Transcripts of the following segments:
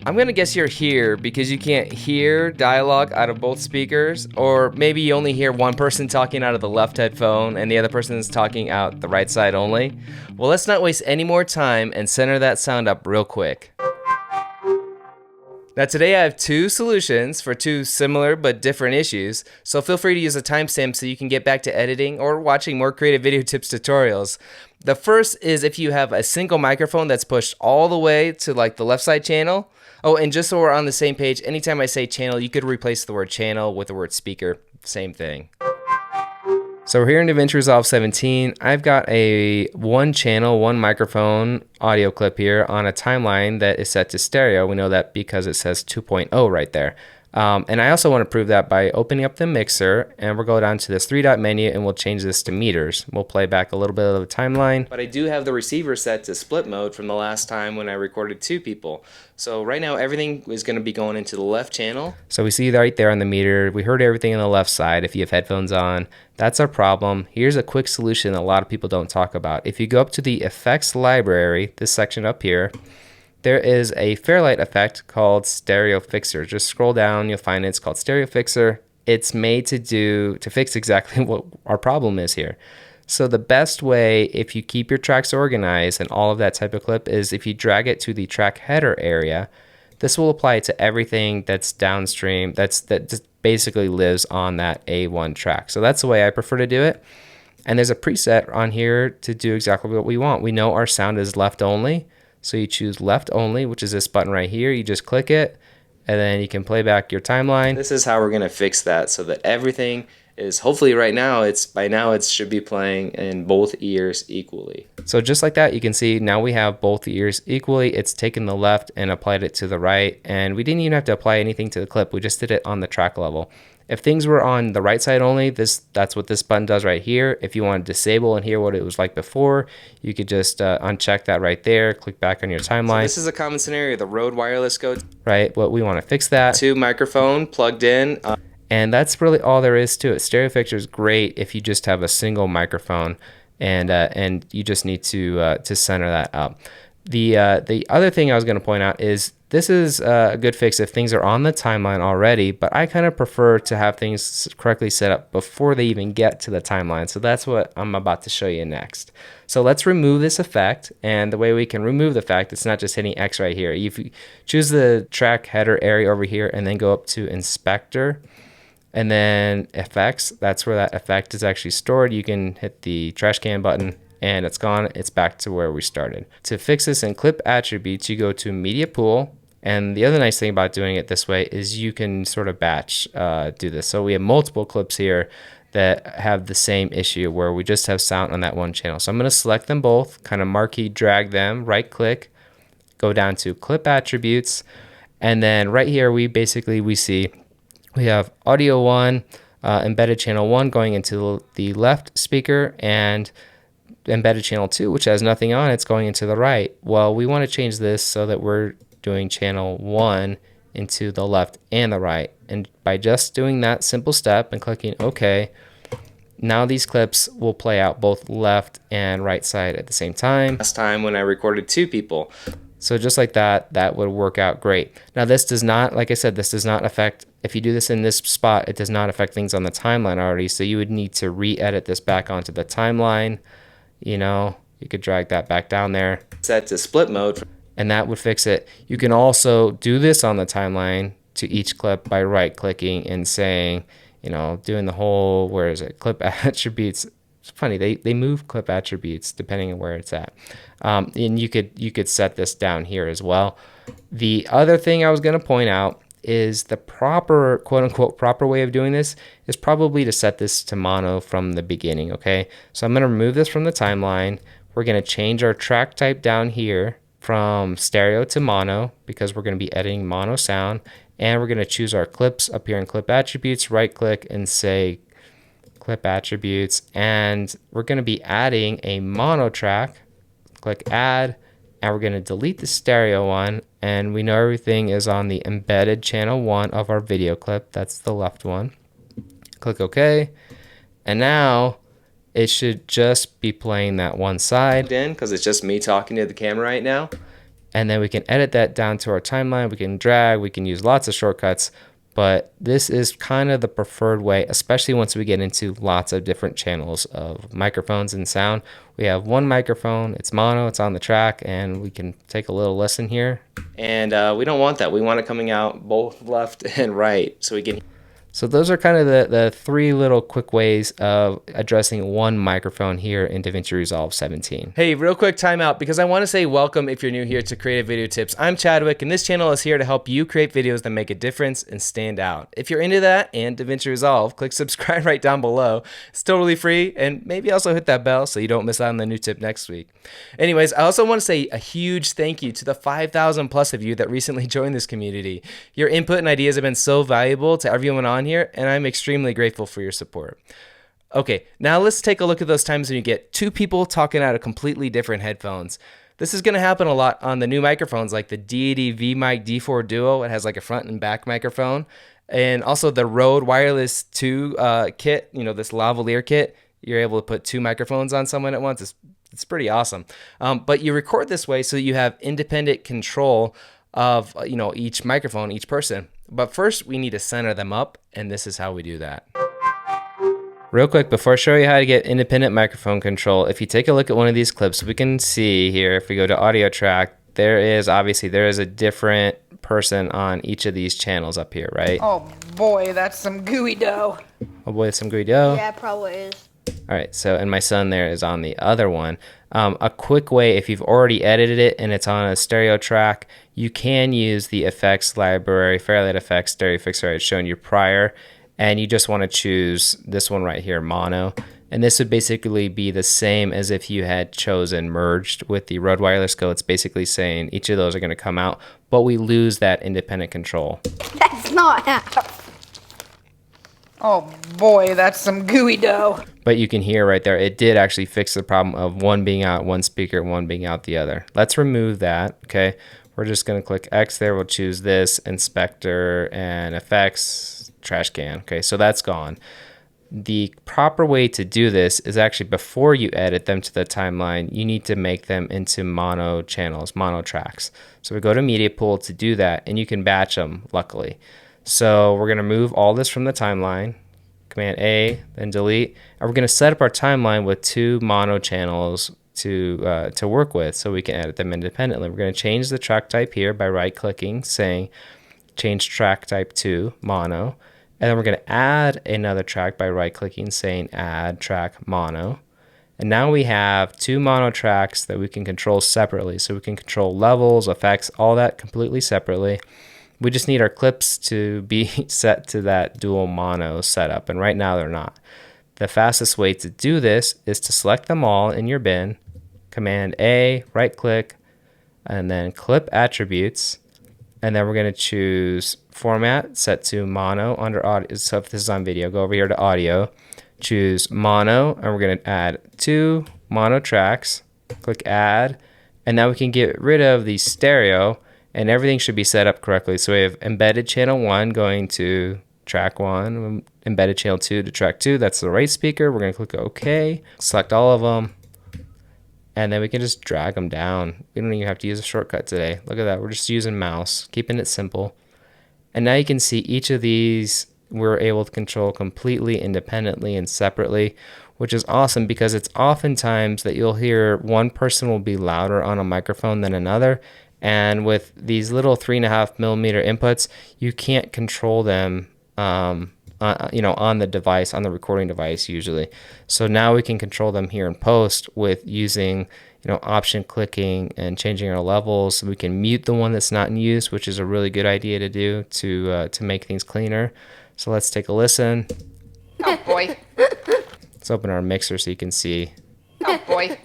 I'm gonna guess you're here because you can't hear dialogue out of both speakers, or maybe you only hear one person talking out of the left headphone and the other person is talking out the right side only. Well, let's not waste any more time and center that sound up real quick. Now today I have two solutions for two similar but different issues, so feel free to use a timestamp so you can get back to editing or watching more creative video tips tutorials. The first is if you have a single microphone that's pushed all the way to like the left side channel. Oh, and just so we're on the same page, anytime I say channel, you could replace the word channel with the word speaker. Same thing. So we're here in DaVinci Resolve 17. I've got a one channel, one microphone audio clip here on a timeline that is set to stereo. We know that because it says 2.0 right there. And I also want to prove that by opening up the mixer, and we'll go down to this three-dot menu and we'll change this to meters. We'll play back a little bit of the timeline. But I do have the receiver set to split mode from the last time when I recorded two people. So right now everything is going to be going into the left channel. So we see right there on the meter, we heard everything on the left side if you have headphones on. That's our problem. Here's a quick solution that a lot of people don't talk about. If you go up to the effects library, this section up here, there is a Fairlight effect called Stereo Fixer. Just scroll down, you'll find it's called Stereo Fixer. It's made to fix exactly what our problem is here. So the best way, if you keep your tracks organized and all of that type of clip, is if you drag it to the track header area. This will apply to everything that's downstream, that just basically lives on that A1 track. So that's the way I prefer to do it. And there's a preset on here to do exactly what we want. We know our sound is left only. So you choose left only, which is this button right here. You just click it, and then you can play back your timeline. This is how we're gonna fix that so that everything is, hopefully right now, by now it should be playing in both ears equally. So just like that, you can see now we have both ears equally. It's taken the left and applied it to the right, and we didn't even have to apply anything to the clip. We just did it on the track level. If things were on the right side only, that's what this button does right here. If you want to disable and hear what it was like before, you could just uncheck that right there, click back on your timeline. So this is a common scenario, the Rode wireless goes. Right, what we want to fix that. Two microphone plugged in. And that's really all there is to it. Stereo Fixer is great if you just have a single microphone and you just need to center that up. The other thing I was going to point out is this is a good fix if things are on the timeline already, but I kind of prefer to have things correctly set up before they even get to the timeline. So that's what I'm about to show you next. So let's remove this effect, and the way we can remove the effect, it's not just hitting X right here. If you choose the track header area over here and then go up to Inspector, and then effects, that's where that effect is actually stored. You can hit the trash can button and it's gone. It's back to where we started. To fix this in clip attributes, you go to media pool. And the other nice thing about doing it this way is you can sort of batch do this. So we have multiple clips here that have the same issue where we just have sound on that one channel. So I'm going to select them both, kind of marquee drag them, right click, go down to clip attributes. And then right here, we see we have audio 1, embedded channel 1 going into the left speaker, and embedded channel 2, which has nothing on, it's going into the right. Well, we want to change this so that we're doing channel 1 into the left and the right. And by just doing that simple step and clicking OK, now these clips will play out both left and right side at the same time. Last time when I recorded two people. So just like that, that would work out great. Now this does not, like I said, this does not affect, if you do this in this spot, it does not affect things on the timeline already. So you would need to re-edit this back onto the timeline. You know, you could drag that back down there. Set to split mode. And that would fix it. You can also do this on the timeline to each clip by right clicking and saying, you know, doing the whole, where is it? Clip attributes. It's funny, they move clip attributes depending on where it's at. And you could set this down here as well. The other thing I was going to point out is the proper, quote unquote, proper way of doing this is probably to set this to mono from the beginning, okay? So I'm going to remove this from the timeline. We're going to change our track type down here from stereo to mono because we're going to be editing mono sound. And we're going to choose our clips up here in clip attributes, right click and say clip attributes. And we're going to be adding a mono track. Click add, and we're going to delete the stereo one, and we know everything is on the embedded channel 1 of our video clip. That's the left one. Click OK, and now it should just be playing that one side in because it's just me talking to the camera right now. and then we can edit that down to our timeline. We can drag, we can use lots of shortcuts, but this is kind of the preferred way, especially once we get into lots of different channels of microphones and sound. We have one microphone, it's mono, it's on the track, and we can take a little listen here. And we don't want that. We want it coming out both left and right, so we can. So those are kind of the three little quick ways of addressing one microphone here in DaVinci Resolve 17. Hey, real quick timeout because I want to say welcome if you're new here to Creative Video Tips. I'm Chadwick, and this channel is here to help you create videos that make a difference and stand out. If you're into that and DaVinci Resolve, click subscribe right down below. It's totally free, and maybe also hit that bell so you don't miss out on the new tip next week. Anyways, I also want to say a huge thank you to the 5,000 plus of you that recently joined this community. Your input and ideas have been so valuable to everyone on here, and I'm extremely grateful for your support. Okay, now let's take a look at those times when you get two people talking out of completely different headphones. This is going to happen a lot on the new microphones like the D80 VMic D4 Duo. It has like a front and back microphone. And also the Rode Wireless 2 kit, you know, this lavalier kit. You're able to put two microphones on someone at once. It's pretty awesome. But you record this way so you have independent control of, you know, each microphone, each person. But first we need to center them up, and this is how we do that. Real quick, before I show you how to get independent microphone control, if you take a look at one of these clips, we can see here, if we go to audio track, there is a different person on each of these channels up here, right? Oh boy, that's some gooey dough. Oh boy, that's some gooey dough. Yeah, it probably is. All right, so, and my son there is on the other one. A quick way, if you've already edited it and it's on a stereo track, you can use the effects library, Fairlight FX stereo fixer I had shown you prior, and you just want to choose this one right here, mono. And this would basically be the same as if you had chosen merged with the Rode Wireless Go. It's basically saying each of those are going to come out, but we lose that independent control. That's not how. Oh boy, that's some gooey dough. But you can hear right there, it did actually fix the problem of one being out one speaker, one being out the other. Let's remove that, okay? We're just gonna click X there, we'll choose this, inspector, and effects, trash can. Okay, so that's gone. The proper way to do this is actually before you edit them to the timeline, you need to make them into mono channels, mono tracks. So we go to Media Pool to do that, and you can batch them, luckily. So we're gonna move all this from the timeline, Command A, then delete, and we're gonna set up our timeline with two mono channels to work with so we can edit them independently. We're gonna change the track type here by right-clicking, saying change track type to mono, and then we're gonna add another track by right-clicking, saying add track mono. And now we have two mono tracks that we can control separately. So we can control levels, effects, all that completely separately. We just need our clips to be set to that dual mono setup, and right now they're not. The fastest way to do this is to select them all in your bin, Command A, right click, and then clip attributes, and then we're going to choose format, set to mono under audio. So if this is on video, go over here to audio, choose mono, and we're going to add two mono tracks, click add, and now we can get rid of the stereo, and everything should be set up correctly. So we have embedded channel 1 going to track 1, embedded channel 2 to track 2. That's the right speaker. We're going to click OK, select all of them, and then we can just drag them down. We don't even have to use a shortcut today. Look at that. We're just using mouse, keeping it simple. And now you can see each of these we're able to control completely independently and separately, which is awesome because it's oftentimes that you'll hear one person will be louder on a microphone than another. And with these little 3.5 millimeter inputs, you can't control them, on the device, on the recording device usually. So now we can control them here in post with using, option clicking and changing our levels. We can mute the one that's not in use, which is a really good idea to do to make things cleaner. So let's take a listen. Oh boy. Let's open our mixer so you can see. Oh boy.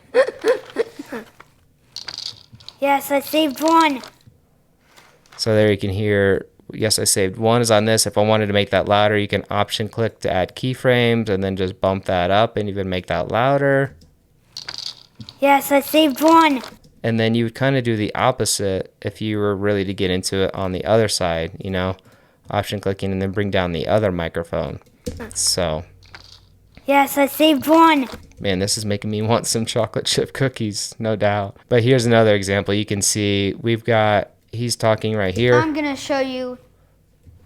Yes, I saved one. So there you can hear, yes, I saved one is on this. If I wanted to make that louder, you can option click to add keyframes and then just bump that up and even make that louder. Yes, I saved one. And then you would kind of do the opposite if you were really to get into it on the other side, option clicking and then bring down the other microphone. So Yes, I saved one. Man, this is making me want some chocolate chip cookies, no doubt. But here's another example. You can see he's talking right here. I'm going to show you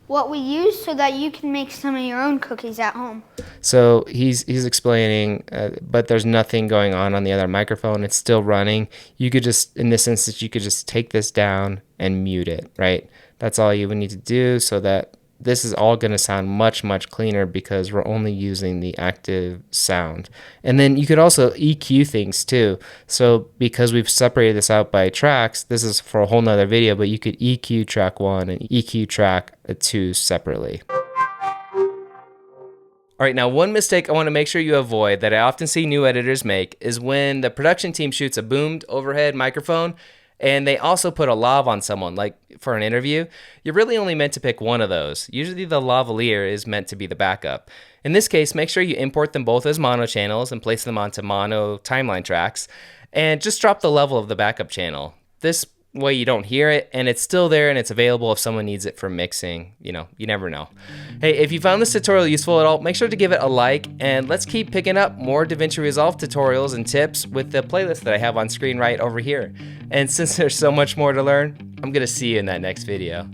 what we use so that you can make some of your own cookies at home. So he's explaining, but there's nothing going on the other microphone. It's still running. You could just, in this instance, you could just take this down and mute it, right? That's all you would need to do, so that this is all going to sound much, much cleaner because we're only using the active sound. And then you could also EQ things too. So because we've separated this out by tracks, this is for a whole nother video, but you could EQ track 1 and EQ track 2 separately. All right, now one mistake I want to make sure you avoid that I often see new editors make is when the production team shoots a boomed overhead microphone and they also put a lav on someone, like for an interview. You're really only meant to pick one of those. Usually the lavalier is meant to be the backup. In this case, make sure you import them both as mono channels and place them onto mono timeline tracks, and just drop the level of the backup channel. This way you don't hear it, and it's still there and it's available if someone needs it for mixing. You never know. Hey, if you found this tutorial useful at all, make sure to give it a like, and let's keep picking up more DaVinci Resolve tutorials and tips with the playlist that I have on screen right over here. And since there's so much more to learn, I'm gonna see you in that next video.